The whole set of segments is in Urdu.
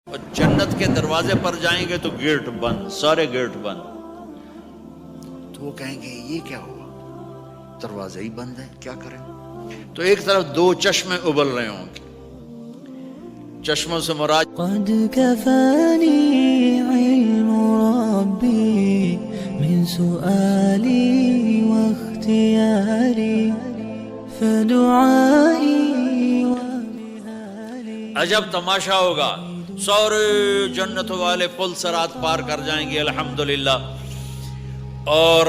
اور جنت کے دروازے پر جائیں گے تو گیٹ بند، سارے گیٹ بند۔ تو وہ کہیں گے یہ کیا ہوا، دروازے ہی بند ہے، کیا کریں؟ تو ایک طرف دو چشمے ابل رہے ہوں گے، چشموں سے مراد قد كفاني علم ربي من سؤالي واختياري فدعائي وبهالي۔ عجب تماشا ہوگا، سارے جنت والے پل صراط پار کر جائیں گے الحمدللہ، اور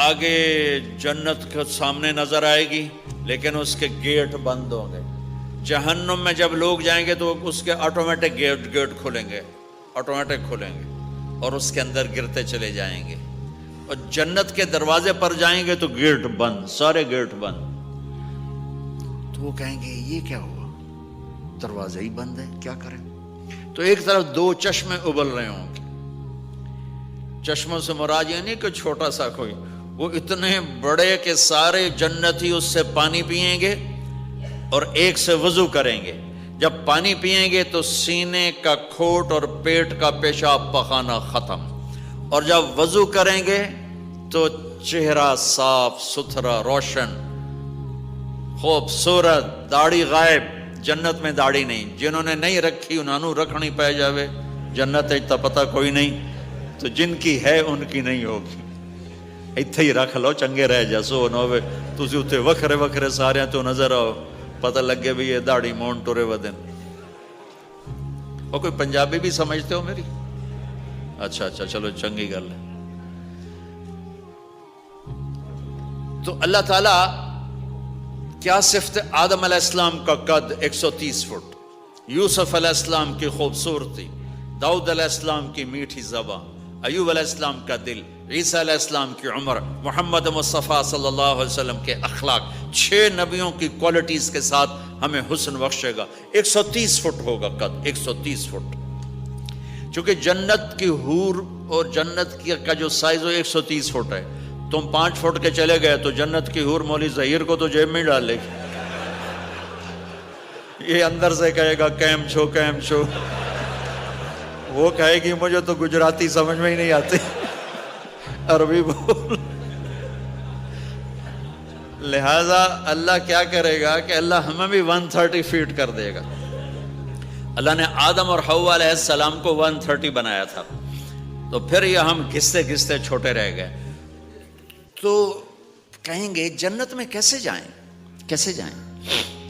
آگے جنت کے سامنے نظر آئے گی لیکن اس کے گیٹ بند ہوں گے۔ جہنم میں جب لوگ جائیں گے تو اس کے آٹومیٹک گیٹ کھلیں گے، آٹومیٹک کھلیں گے اور اس کے اندر گرتے چلے جائیں گے۔ اور جنت کے دروازے پر جائیں گے تو گیٹ بند، سارے گیٹ بند۔ تو وہ کہیں گے یہ کیا ہوا، دروازے ہی بند ہے، کیا کریں؟ تو ایک طرف دو چشمے ابل رہے ہوں گے، چشموں سے مراد یہ نہیں کہ چھوٹا سا کوئی، وہ اتنے بڑے کہ سارے جنتی اس سے پانی پئیں گے اور ایک سے وضو کریں گے۔ جب پانی پئیں گے تو سینے کا کھوٹ اور پیٹ کا پیشاب پخانہ ختم، اور جب وضو کریں گے تو چہرہ صاف ستھرا روشن خوبصورت، داڑھی غائب۔ جنت میں داڑھی نہیں، جنہوں نے نہیں رکھی انہوں نے رکھنی پہ جاوے، جنت تا پتہ کوئی نہیں، تو جن کی ہے ان کی نہیں ہوگی۔ اتھے ہی رکھ لو، چنگے رہ جاسو نہ ہوئے تسی اتھے وکھرے وکھرے سارے تو نظر آؤ، پتہ لگے بھی یہ داڑھی مون ٹورے ودن۔ اور کوئی پنجابی بھی سمجھتے ہو میری؟ اچھا چلو چنگی گل ہے۔ تو اللہ تعالیٰ کیا صفت آدم علیہ السلام کا قد 130 فٹ، یوسف علیہ السلام کی خوبصورتی، داؤد علیہ السلام کی میٹھی زبان، ایوب علیہ السلام کا دل، عیسیٰ علیہ السلام کی عمر، محمد مصطفیٰ صلی اللہ علیہ وسلم کے اخلاق، 6 نبیوں کی کوالٹیز کے ساتھ ہمیں حسن بخشے گا۔ 130 فٹ ہوگا قد، 130 فٹ، چونکہ جنت کی حور اور جنت کا جو سائز ہو 130 فٹ ہے۔ تم 5 فٹ کے چلے گئے تو جنت کی حور مولی ظہیر کو تو جیب میں ڈال لے گی، یہ اندر سے کہے گا کیم چھو کیم چھو، وہ کہے گی مجھے تو گجراتی سمجھ میں ہی نہیں آتی، عربی بول۔ لہذا اللہ کیا کرے گا کہ اللہ ہمیں بھی 130 فیٹ کر دے گا۔ اللہ نے آدم اور حوا علیہ السلام کو 130 بنایا تھا، تو پھر یہ ہم گھستے گھستے چھوٹے رہ گئے۔ تو کہیں گے جنت میں کیسے جائیں، کیسے جائیں؟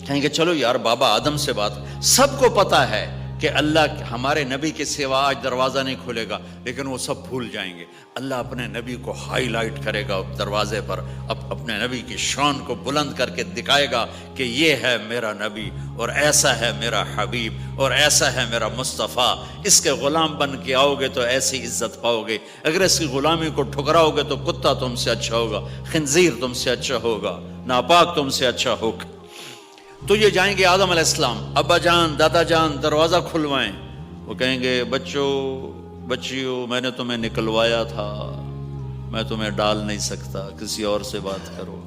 کہیں گے چلو یار بابا آدم سے بات، سب کو پتا ہے کہ اللہ ہمارے نبی کے سوا آج دروازہ نہیں کھلے گا، لیکن وہ سب بھول جائیں گے۔ اللہ اپنے نبی کو ہائی لائٹ کرے گا دروازے پر، اپنے نبی کی شان کو بلند کر کے دکھائے گا کہ یہ ہے میرا نبی، اور ایسا ہے میرا حبیب، اور ایسا ہے میرا مصطفیٰ۔ اس کے غلام بن کے آؤ گے تو ایسی عزت پاؤ گے، اگر اس کی غلامی کو ٹھکراؤ گے تو کتا تم سے اچھا ہوگا، خنزیر تم سے اچھا ہوگا، ناپاک تم سے اچھا ہوگا۔ تو یہ جائیں گے آدم علیہ السلام، ابا جان دادا جان دروازہ کھلوائیں۔ وہ کہیں گے بچوں بچیوں میں نے تمہیں نکلوایا تھا، میں تمہیں ڈال نہیں سکتا، کسی اور سے بات کرو۔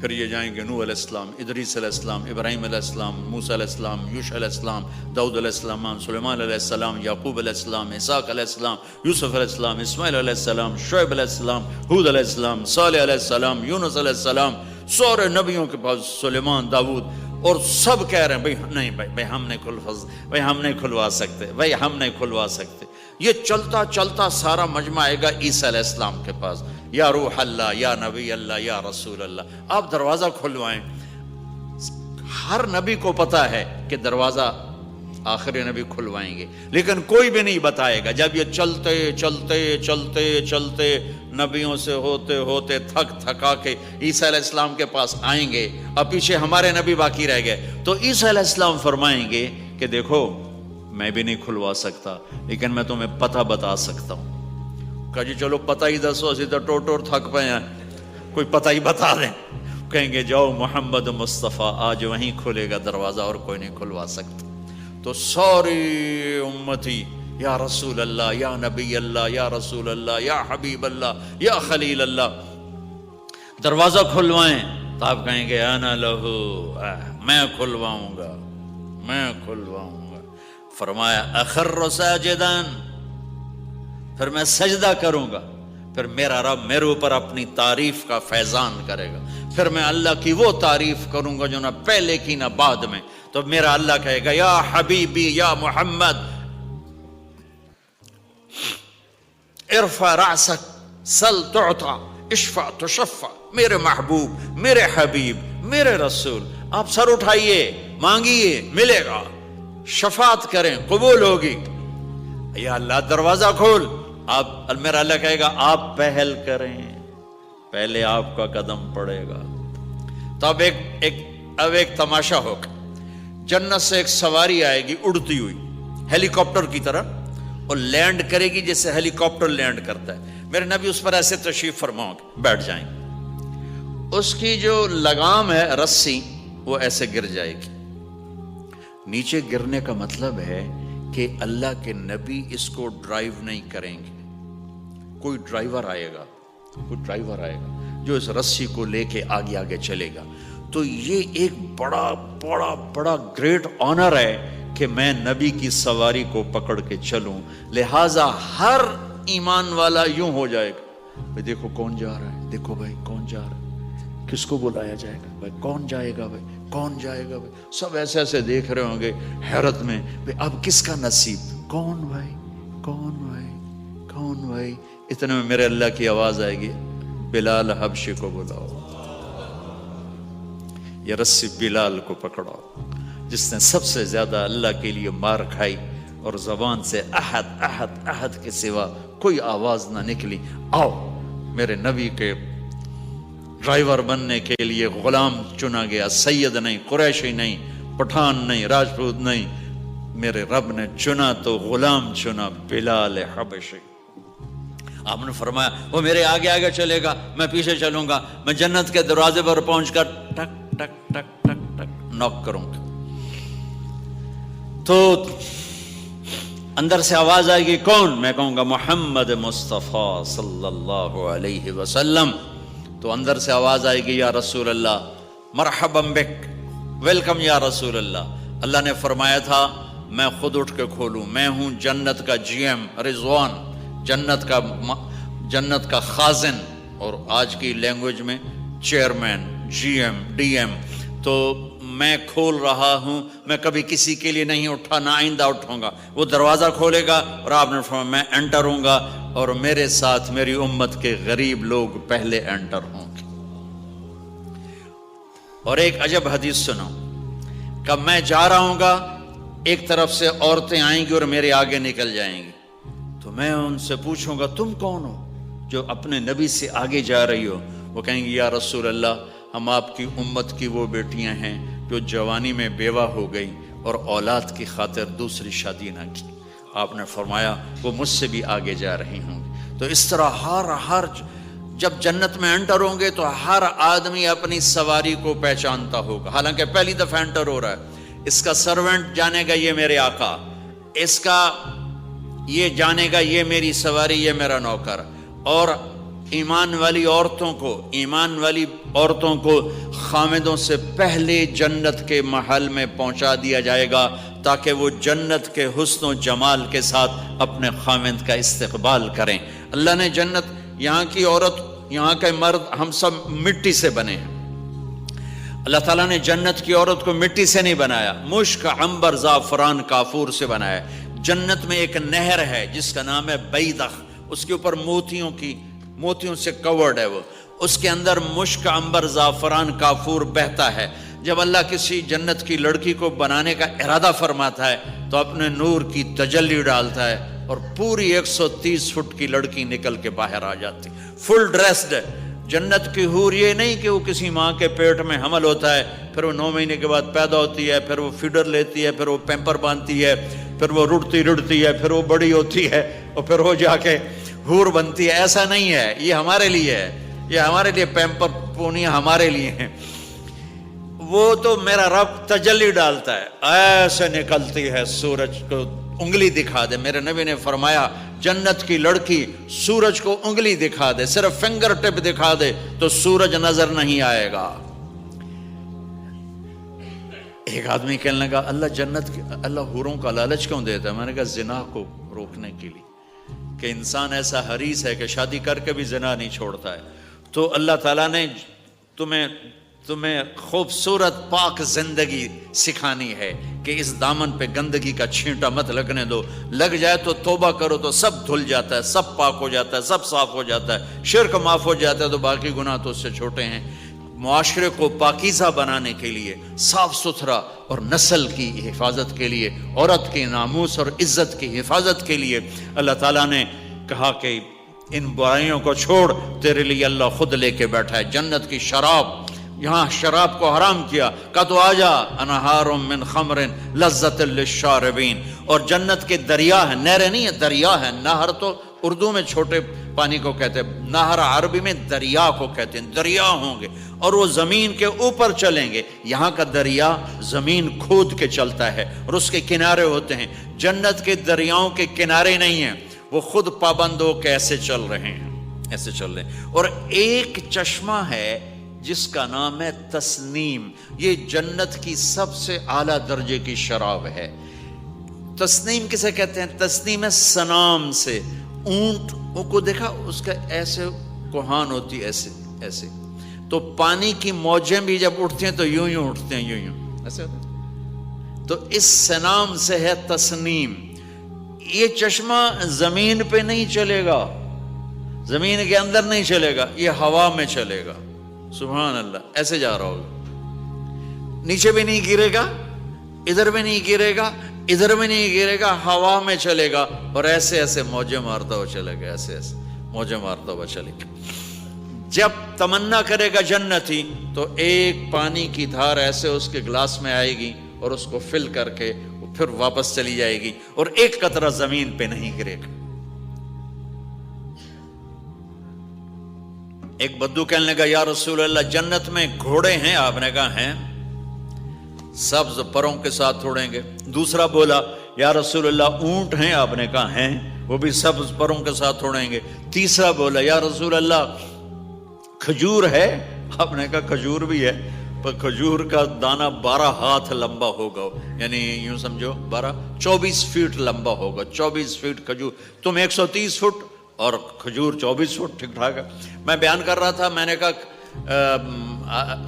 پھر یہ جائیں گے نوح علیہ السلام، ادریس علیہ السلام، ابراہیم علیہ السلام، موسیٰ علیہ السلام، یوشع علیہ السلام، داؤد علیہ السلام، سلیمان علیہ السلام، یعقوب علیہ السلام، اسحاق علیہ السلام، یوسف علیہ السلام، اسماعیل علیہ السلام، شعیب علیہ السلام، ہود علیہ السلام، صالح علیہ السلام، یونس علیہ السلام، سارے نبیوں کے پاس، سلیمان، داؤد، اور سب کہہ رہے ہیں بھئی نہیں بھئی ہم نہیں کھلوا سکتے، بھئی ہم نہیں کھلوا سکتے۔ یہ چلتا چلتا سارا مجمع آئے گا عیسیٰ علیہ السلام کے پاس، یا روح اللہ، یا نبی اللہ، یا رسول اللہ، آپ دروازہ کھلوائیں۔ ہر نبی کو پتا ہے کہ دروازہ آخری نبی کھلوائیں گے، لیکن کوئی بھی نہیں بتائے گا۔ جب یہ چلتے چلتے چلتے چلتے نبیوں سے ہوتے ہوتے تھکا کے عیسیٰ علیہ السلام کے پاس آئیں گے، اور پیچھے ہمارے نبی باقی رہ گئے، تو عیسیٰ علیہ السلام فرمائیں گے کہ دیکھو میں بھی نہیں کھلوا سکتا، لیکن میں تمہیں پتہ بتا سکتا ہوں۔ کہا جی چلو پتہ ہی دسو، اسی تو ٹور تھک پے ہیں، کوئی پتہ ہی بتا دیں۔ کہیں گے جاؤ محمد مصطفیٰ، آج وہیں کھلے گا دروازہ اور کوئی نہیں کھلوا سکتا۔ تو ساری امتی یا رسول اللہ، یا نبی اللہ، یا رسول اللہ، یا حبیب اللہ، یا خلیل اللہ، دروازہ کھلوائیں۔ تو آپ کہیں گے انا لہو، میں کھلواؤں گا، میں کھلواؤں گا۔ فرمایا اخر ساجدان، پھر میں سجدہ کروں گا، پھر میرا رب میرے اوپر اپنی تعریف کا فیضان کرے گا، پھر میں اللہ کی وہ تعریف کروں گا جو نہ پہلے کی نہ بعد میں. تو میرا اللہ کہے گا یا حبیبی یا محمد ارفع رأسک سل تعطا اشفع تشفع. میرے محبوب، میرے حبیب، میرے رسول، آپ سر اٹھائیے، مانگیے، ملے گا، شفاعت کریں، قبول ہوگی. یا اللہ دروازہ کھول. آپ میرا اللہ کہے گا آپ پہل کریں، پہلے آپ کا قدم پڑے گا. تو اب ایک تماشا ہوگا. جنت سے ایک سواری آئے گی اڑتی ہوئی ہیلی کاپٹر کی طرح، اور لینڈ کرے گی جیسے ہیلی کاپٹر لینڈ کرتا ہے. میرے نبی اس پر ایسے تشریف فرماؤ گے، بیٹھ جائیں گے. اس کی جو لگام ہے رسی وہ ایسے گر جائے گی. نیچے گرنے کا مطلب ہے کہ اللہ کے نبی اس کو ڈرائیو نہیں کریں گے. کوئی ڈرائیور آئے گا جو اس رسی کو لے کے آگے آگے چلے گا. تو یہ ایک بڑا بڑا بڑا گریٹ آنر ہے کہ میں نبی کی سواری کو پکڑ کے چلوں. لہذا ہر ایمان والا یوں ہو جائے گا، بھائی دیکھو کون جا رہا ہے، دیکھو بھائی کون جا رہا ہے، کس کو بلایا جائے گا، بھائی کون جائے گا، بھائی کون جائے گا. بھائی سب ایسے ایسے دیکھ رہے ہوں گے حیرت میں، بھائی اب کس کا نصیب، کون بھائی کون بھائی کون بھائی. اتنے میں میرے اللہ کی آواز آئے گی بلال حبشی کو بلاؤ. یہ رسی بلال کو پکڑاؤ جس نے سب سے زیادہ اللہ کے لیے مار کھائی اور زبان سے احد احد احد کے سوا کوئی آواز نہ نکلی. آؤ میرے نبی کے ڈرائیور بننے کے لیے غلام چنا گیا. سید نہیں، قریشی نہیں، پٹھان نہیں، راجپوت نہیں، میرے رب نے چنا تو غلام چنا، بلال حبشی. آپ نے فرمایا وہ میرے آگے آگے چلے گا، میں پیچھے چلوں گا. میں جنت کے دروازے پر پہنچ کر ٹک ٹک ٹک ٹک ٹک نوک کروں گا. تو اندر سے آواز آئے گی کون؟ میں کہوں گا محمد مصطفیٰ صلی اللہ علیہ وسلم. تو اندر سے آواز آئے گی یا رسول اللہ مرحبا بک، ویلکم یا رسول اللہ. اللہ نے فرمایا تھا میں خود اٹھ کے کھولوں. میں ہوں جنت کا جی ایم رضوان، جنت کا خازن، اور آج کی لینگویج میں chairman, G M, D M. تو میں کھول رہا ہوں. میں کبھی کسی کے لیے نہیں اٹھا، نہ آئندہ اٹھوں گا. وہ دروازہ کھولے گا اور آپ نے فرمایا میں انٹر ہوں گا، اور میرے ساتھ میری امت کے غریب لوگ پہلے انٹر ہوں گے. اور ایک عجب حدیث سنو کہ میں جا رہا ہوں گا، ایک طرف سے عورتیں آئیں گی اور میرے آگے نکل جائیں گی. تو میں ان سے پوچھوں گا تم کون ہو جو اپنے نبی سے آگے جا رہی ہو؟ وہ کہیں گے یا رسول اللہ ہم آپ کی امت کی وہ بیٹیاں ہیں جو جوانی میں بیوہ ہو گئی اور اولاد کی خاطر دوسری شادی نہ کی. آپ نے فرمایا وہ مجھ سے بھی آگے جا رہی ہوں گی. تو اس طرح ہر جب جنت میں انٹر ہوں گے تو ہر آدمی اپنی سواری کو پہچانتا ہوگا. حالانکہ پہلی دفعہ انٹر ہو رہا ہے. اس کا سرونٹ جانے گا یہ میرے آقا، اس کا یہ جانے گا یہ میری سواری، یہ میرا نوکر. اور ایمان والی عورتوں کو خامدوں سے پہلے جنت کے محل میں پہنچا دیا جائے گا تاکہ وہ جنت کے حسن و جمال کے ساتھ اپنے خامد کا استقبال کریں. اللہ نے جنت، یہاں کی عورت، یہاں کے مرد، ہم سب مٹی سے بنے ہیں. اللہ تعالیٰ نے جنت کی عورت کو مٹی سے نہیں بنایا، مشک، عنبر، زعفران، کافور سے بنایا. جنت میں ایک نہر ہے جس کا نام ہے بیضخ، اس کے اوپر موتیوں سے کورڈ ہے. وہ اس کے اندر مشک، عنبر، زعفران، کافور بہتا ہے. جب اللہ کسی جنت کی لڑکی کو بنانے کا ارادہ فرماتا ہے تو اپنے نور کی تجلی ڈالتا ہے اور پوری 130 فٹ کی لڑکی نکل کے باہر آ جاتی، فل ڈریسڈ ہے. جنت کی حور یہ نہیں کہ وہ کسی ماں کے پیٹ میں حمل ہوتا ہے، پھر وہ 9 مہینے کے بعد پیدا ہوتی ہے، پھر وہ فیڈر لیتی ہے، پھر وہ پیمپر باندھتی ہے، پھر وہ رڑتی ہے، پھر وہ بڑی ہوتی ہے اور پھر وہ جا کے حور بنتی ہے. ایسا نہیں ہے، یہ ہمارے لیے ہے، یہ ہمارے لیے پیمپر پونیاں ہمارے لیے ہیں. وہ تو میرا رب تجلی ڈالتا ہے، ایسے نکلتی ہے سورج کو انگلی دکھا دے. میرے نبی نے فرمایا جنت کی لڑکی سورج کو انگلی دکھا دے، صرف فنگر ٹپ دکھا دے تو سورج نظر نہیں آئے گا. ایک آدمی کہنے لگا اللہ جنت اللہ حوروں کا لالچ کیوں دیتا ہے؟ میں نے کہا زنا کو روکنے کے لیے، کہ انسان ایسا حریص ہے کہ شادی کر کے بھی زنا نہیں چھوڑتا ہے، تو اللہ تعالیٰ نے تمہیں خوبصورت پاک زندگی سکھانی ہے کہ اس دامن پہ گندگی کا چھینٹا مت لگنے دو، لگ جائے تو توبہ کرو تو سب دھل جاتا ہے، سب پاک ہو جاتا ہے، سب صاف ہو جاتا ہے، شرک معاف ہو جاتا ہے، تو باقی گناہ تو اس سے چھوٹے ہیں۔ معاشرے کو پاکیزہ بنانے کے لیے، صاف ستھرا، اور نسل کی حفاظت کے لیے، عورت کے ناموس اور عزت کی حفاظت کے لیے اللہ تعالیٰ نے کہا کہ ان برائیوں کو چھوڑ، تیرے لیے اللہ خود لے کے بیٹھا ہے جنت کی شراب۔ یہاں شراب کو حرام کیا، کہا تو آجا انہار من خمر لذت للشاربین، اور جنت کے دریا ہیں، نہریں نہیں ہے، دریا ہے۔ نہر تو اردو میں چھوٹے پانی کو کہتے ہیں، نہر عربی میں دریا کو کہتے ہیں، دریا ہوں گے اور وہ زمین کے اوپر چلیں گے۔ یہاں کا دریا زمین کھود کے چلتا ہے اور اس کے کنارے ہوتے ہیں۔ جنت کے دریاؤں کے کنارے نہیں ہیں، وہ خود پابند ہو کے ایسے چل رہے ہیں، ایسے چل رہے ہیں۔ اور ایک چشمہ ہے جس کا نام ہے تسنیم، یہ جنت کی سب سے اعلیٰ درجے کی شراب ہے۔ تسنیم کسے کہتے ہیں؟ تسنیم ہے سنام سے، اونٹ کو دیکھا اس کا ایسے کوہان ہوتی ہے، ایسے ایسے، تو پانی کی موجیں بھی جب اٹھتی ہیں تو یوں یوں اٹھتے ہیں، یوں یوں ایسے ہوتے ہیں۔ تو اس سنام سے ہے تسنیم۔ یہ چشمہ زمین پہ نہیں چلے گا، زمین کے اندر نہیں چلے گا، یہ ہوا میں چلے گا۔ سبحان اللہ، ایسے جا رہا ہوگا، نیچے بھی نہیں گرے گا، ادھر بھی نہیں گرے گا، ادھر بھی نہیں گرے گا، ہوا میں چلے گا، اور ایسے ایسے موجیں مارتا ہوا چلے گا، ایسے ایسے موجیں مارتا ہوا چلے گا۔ جب تمنا کرے گا جنتی تو ایک پانی کی دھار ایسے اس کے گلاس میں آئے گی اور اس کو فل کر کے وہ پھر واپس چلی جائے گی، اور ایک قطرہ زمین پہ نہیں گرے گا۔ ایک بدو کہنے لگا یا رسول اللہ جنت میں گھوڑے ہیں؟ آپ نے کہا ہیں، سبز پروں کے ساتھ اڑیں گے۔ دوسرا بولا یا رسول اللہ اونٹ ہیں؟ آپ نے کہا ہیں، وہ بھی سبز پروں کے ساتھ اڑیں گے۔ تیسرا بولا یا رسول اللہ کھجور ہے؟ آپ نے کہا کھجور بھی ہے، پر کھجور کا دانہ 12 ہاتھ لمبا ہوگا، یعنی یوں سمجھو 24 فٹ لمبا ہوگا، 24 فٹ کھجور، تم 130 فٹ اور کھجور 24 فٹ، ٹھیک ٹھاک ہے۔ میں بیان کر رہا تھا، میں نے کہا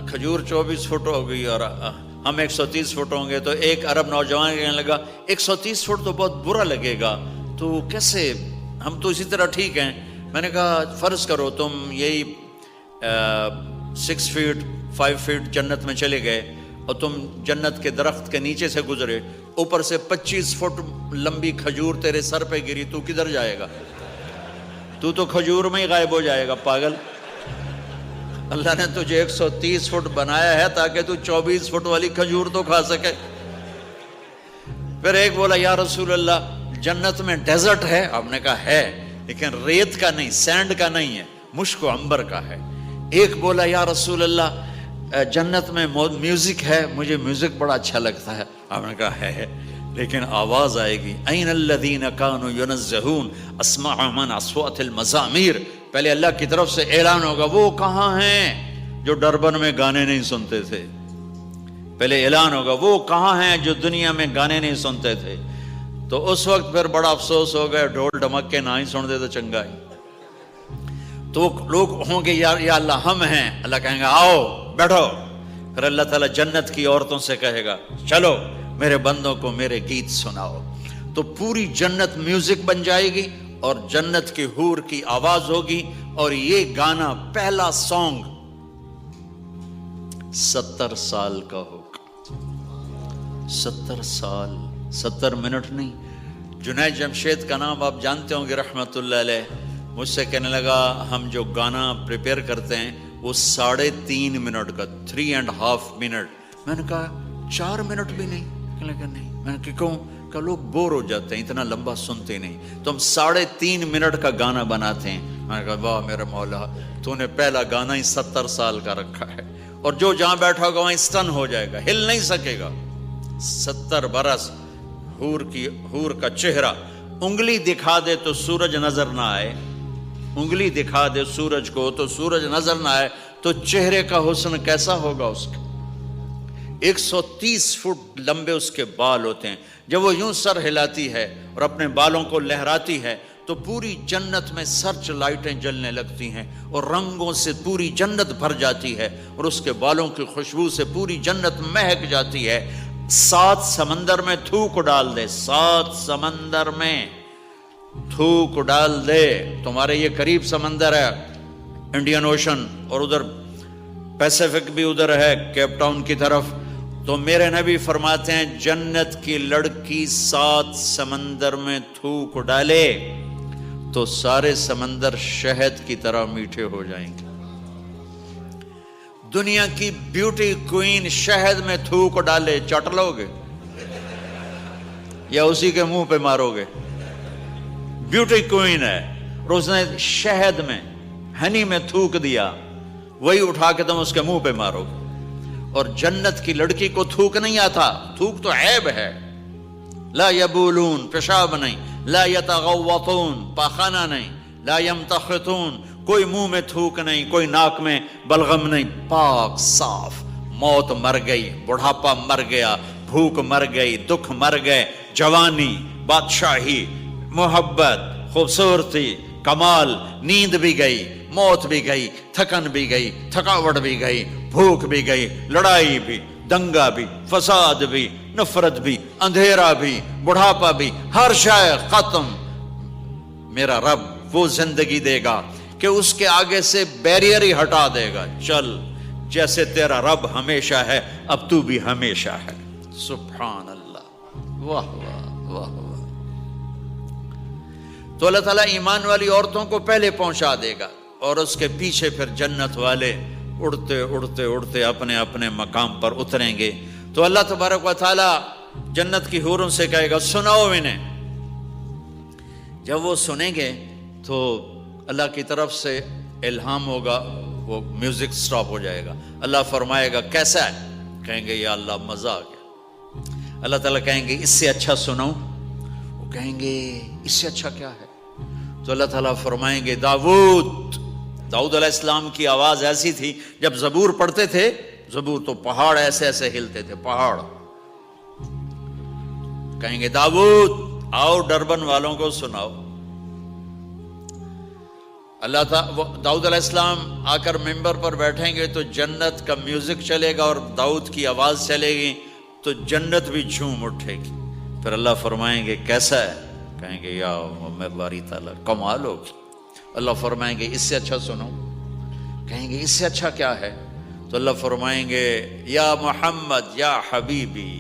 کھجور 24 فٹ ہوگی اور ہم 130 فٹ ہوں گے، تو ایک عرب نوجوان کہنے لگا 130 فٹ تو بہت برا لگے گا، تو کیسے، ہم تو اسی طرح ٹھیک ہیں۔ میں نے کہا فرض کرو تم یہی 6 فٹ 5 فٹ جنت میں چلے گئے اور تم جنت کے درخت کے نیچے سے گزرے، اوپر سے 25 فٹ لمبی کھجور تیرے سر پہ گری، تو کدھر جائے گا؟ تو کھجور میں ہی غائب ہو جائے گا، پاگل۔ اللہ نے تجھے 130 فٹ بنایا ہے تاکہ تو 24 فٹ والی کھجور تو کھا سکے۔ پھر ایک بولا یا رسول اللہ جنت میں ڈیزرٹ ہے؟ آپ نے کہا ہے، لیکن ریت کا نہیں، سینڈ کا نہیں ہے، مشک و عنبر کا ہے۔ ایک بولا یا رسول اللہ جنت میں میوزک ہے؟ مجھے میوزک بڑا اچھا لگتا ہے۔ آپ نے کہا ہے، لیکن آواز آئے گی این الذین کانوا ینزہون اسمع من اصوات المزامیر، پہلے اللہ کی طرف سے اعلان ہوگا وہ کہاں ہیں جو ڈربن میں گانے نہیں سنتے تھے، پہلے اعلان ہوگا وہ کہاں ہیں جو دنیا میں گانے نہیں سنتے تھے۔ تو اس وقت پھر بڑا افسوس ہو گیا، ڈھول ڈھمک کے نہ ہی سن دے تو چنگا ہی۔ تو لوگ ہوں گے یا اللہ ہم ہیں، اللہ کہیں گا آؤ بیٹھو، پھر اللہ تعالیٰ جنت کی عورتوں سے کہے گا چلو میرے بندوں کو میرے گیت سناؤ، تو پوری جنت میوزک بن جائے گی اور جنت کی حور کی آواز ہوگی، اور یہ گانا پہلا سانگ 70 سال کا ہوگا۔ 70 سال، 70 منٹ نہیں۔ جنید جمشید کا نام آپ جانتے ہوں گے رحمت اللہ علیہ، مجھ سے کہنے لگا ہم جو گانا پریپیئر کرتے ہیں وہ 3.5 منٹ کا، 3.5 منٹ۔ میں نے کہا 4 منٹ بھی نہیں؟ کہنے لگا نہیں۔ میں نے کہا کیوں؟ کہ لوگ بور ہو جاتے ہیں، اتنا لمبا سنتے نہیں، تو ہم 3.5 منٹ کا گانا بناتے ہیں۔ میں نے کہا واہ میرا مولا، تو نے پہلا گانا ہی 70 سال کا رکھا ہے، اور جو جہاں بیٹھا ہوگا وہیں اسٹن ہو جائے گا، ہل نہیں سکے گا۔ 70 برس حور کا چہرہ، انگلی دکھا دے تو سورج نظر نہ آئے، انگلی دکھا دے سورج کو تو سورج نظر نہ آئے، تو چہرے کا حسن کیسا ہوگا اس کا؟ 130 فٹ لمبے اس کے بال ہوتے ہیں. جب وہ یوں سر ہلاتی ہے اور اپنے بالوں کو لہراتی ہے تو پوری جنت میں سرچ لائٹیں جلنے لگتی ہیں اور رنگوں سے پوری جنت بھر جاتی ہے اور اس کے بالوں کی خوشبو سے پوری جنت مہک جاتی ہے. 7 سمندر میں تھوک ڈال دے، 7 سمندر میں تھوک ڈال دے. تمہارے یہ قریب سمندر ہے انڈین اوشن، اور ادھر پیسیفک بھی ادھر ہے کیپ ٹاؤن کی طرف. تو میرے نبی فرماتے ہیں جنت کی لڑکی 7 سمندر میں تھوک ڈالے تو سارے سمندر شہد کی طرح میٹھے ہو جائیں گے. دنیا کی بیوٹی کوئین شہد میں تھوک ڈالے، چٹ لو گے یا اسی کے منہ پہ مارو گے؟ بیوٹی کوئین ہے اور اس نے شہد میں ہنی میں تھوک دیا، وہی اٹھا کے تم اس کے منہ پہ مارو گے. اور جنت کی لڑکی کو تھوک نہیں آتا، تھوک تو عیب ہے. لا یبولون، پیشاب نہیں، لا یتغوطون، پاخانہ نہیں، لا یمتخطون، کوئی منہ میں تھوک نہیں، کوئی ناک میں بلغم نہیں، پاک صاف. موت مر گئی، بڑھاپا مر گیا، بھوک مر گئی، دکھ مر گئے، جوانی، بادشاہی، محبت، خوبصورتی، کمال، نیند بھی گئی، موت بھی گئی، تھکن بھی گئی، تھکاوٹ بھی گئی، بھوک بھی گئی، لڑائی بھی، دنگا بھی، فساد بھی، نفرت بھی، اندھیرا بھی، بڑھاپا بھی، ہر شے ختم. میرا رب وہ زندگی دے گا کہ اس کے آگے سے بیریئر ہی ہٹا دے گا. چل جیسے تیرا رب ہمیشہ ہے اب تو بھی ہمیشہ ہے. سبحان اللہ، واہ واہ واہ واہ. تو اللہ تعالیٰ ایمان والی عورتوں کو پہلے پہنچا دے گا اور اس کے پیچھے پھر جنت والے اڑتے اڑتے اڑتے اپنے اپنے مقام پر اتریں گے. تو اللہ تبارک و تعالیٰ جنت کی حوروں سے کہے گا سناؤ انہیں. جب وہ سنیں گے تو اللہ کی طرف سے الہام ہوگا، وہ میوزک سٹاپ ہو جائے گا. اللہ فرمائے گا کیسا ہے؟ کہیں گے یا اللہ مزہ آ گیا. اللہ تعالیٰ کہیں گے اس سے اچھا سناؤں؟ وہ کہیں گے اس سے اچھا کیا ہے؟ تو اللہ تعالیٰ فرمائیں گے داؤد علیہ السلام کی آواز ایسی تھی جب زبور پڑھتے تھے، زبور تو پہاڑ ایسے ایسے ہلتے تھے، پہاڑ. کہیں گے داؤد آؤ ڈربن والوں کو سناؤ. اللہ تعالیٰ داؤد علیہ السلام آ کر ممبر پر بیٹھیں گے تو جنت کا میوزک چلے گا اور داؤد کی آواز چلے گی تو جنت بھی جھوم اٹھے گی. پھر اللہ فرمائیں گے کیسا ہے؟ کہیں گے یا میں باری تعالیٰ کمال ہوگی. اللہ فرمائیں گے اس سے اچھا سنو. کہیں گے اس سے اچھا کیا ہے؟ تو اللہ فرمائیں گے یا محمد یا حبیبی،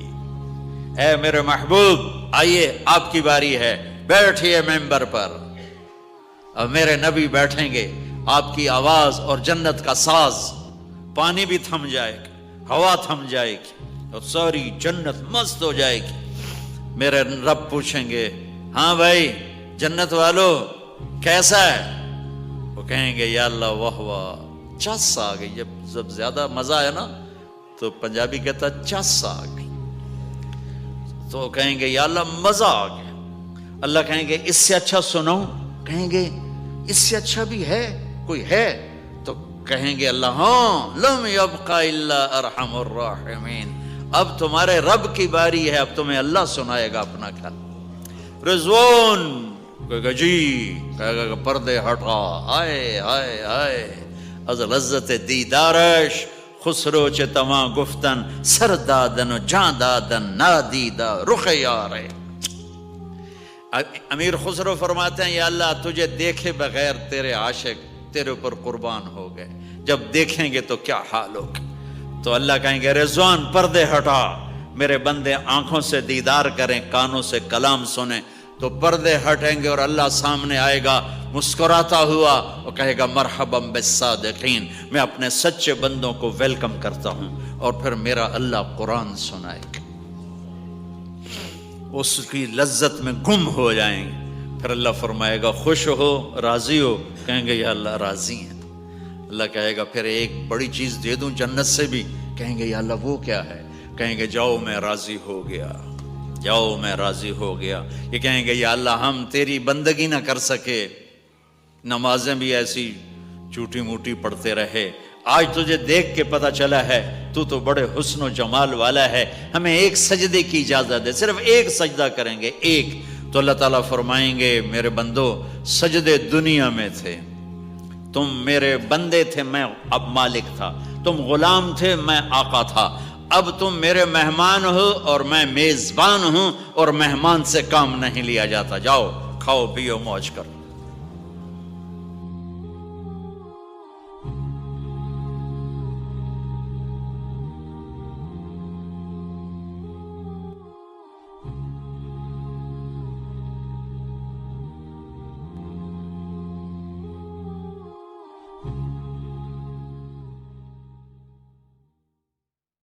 اے میرے محبوب آئیے آپ کی باری ہے، بیٹھیے ممبر پر. اب میرے نبی بیٹھیں گے، آپ کی آواز اور جنت کا ساز، پانی بھی تھم جائے گا، ہوا تھم جائے گی اور ساری جنت مست ہو جائے گی. میرے رب پوچھیں گے ہاں بھائی جنت والو کیسا ہے؟ وہ کہیں گے یا اللہ واہ واہ چس آ گئی. جب زیادہ مزہ ہے نا تو پنجابی کہتا چس آ گئی. تو کہیں گے یا اللہ مزہ آ گیا. اللہ کہیں گے اس سے اچھا سنو. کہیں گے اس سے اچھا بھی ہے کوئی ہے؟ تو کہیں گے اللہ ہاں لم یبقى الا ارحم الراحمین، اب تمہارے رب کی باری ہے، اب تمہیں اللہ سنائے گا اپنا خیال. رضوان کہے گا جی، کہے گا پردے ہٹا، آئے آئے آئے از لذت دیدارش خسرو چه تما گفتن سر دادن و جان دادن نادیدہ رخ یارے. امیر خسرو فرماتے ہیں یا اللہ تجھے دیکھے بغیر تیرے عاشق تیرے اوپر قربان ہو گئے، جب دیکھیں گے تو کیا حال ہوگا. تو اللہ کہیں گے رضوان پردے ہٹا، میرے بندے آنکھوں سے دیدار کریں، کانوں سے کلام سنیں. تو پردے ہٹیں گے اور اللہ سامنے آئے گا مسکراتا ہوا اور کہے گا مرحبا بالصادقین، میں اپنے سچے بندوں کو ویلکم کرتا ہوں. اور پھر میرا اللہ قرآن سنائے گا، اس کی لذت میں گم ہو جائیں گے. پھر اللہ فرمائے گا خوش ہو، راضی ہو؟ کہیں گے یا اللہ راضی ہیں. اللہ کہے گا پھر ایک بڑی چیز دے دوں جنت سے بھی؟ کہیں گے یا اللہ وہ کیا ہے؟ کہیں گے جاؤ میں راضی ہو گیا، جاؤ میں راضی ہو گیا. یہ کہیں گے یا اللہ ہم تیری بندگی نہ کر سکے، نمازیں بھی ایسی چھوٹی موٹی پڑھتے رہے، آج تجھے دیکھ کے پتہ چلا ہے تو بڑے حسن و جمال والا ہے، ہمیں ایک سجدے کی اجازت ہے، صرف ایک سجدہ کریں گے، ایک۔ تو اللہ تعالیٰ فرمائیں گے میرے بندو سجدے دنیا میں تھے، تم میرے بندے تھے، میں اب مالک تھا، تم غلام تھے، میں آقا تھا، اب تم میرے مہمان ہو اور میں میزبان ہوں، اور مہمان سے کام نہیں لیا جاتا، جاؤ کھاؤ پیو موج کرو۔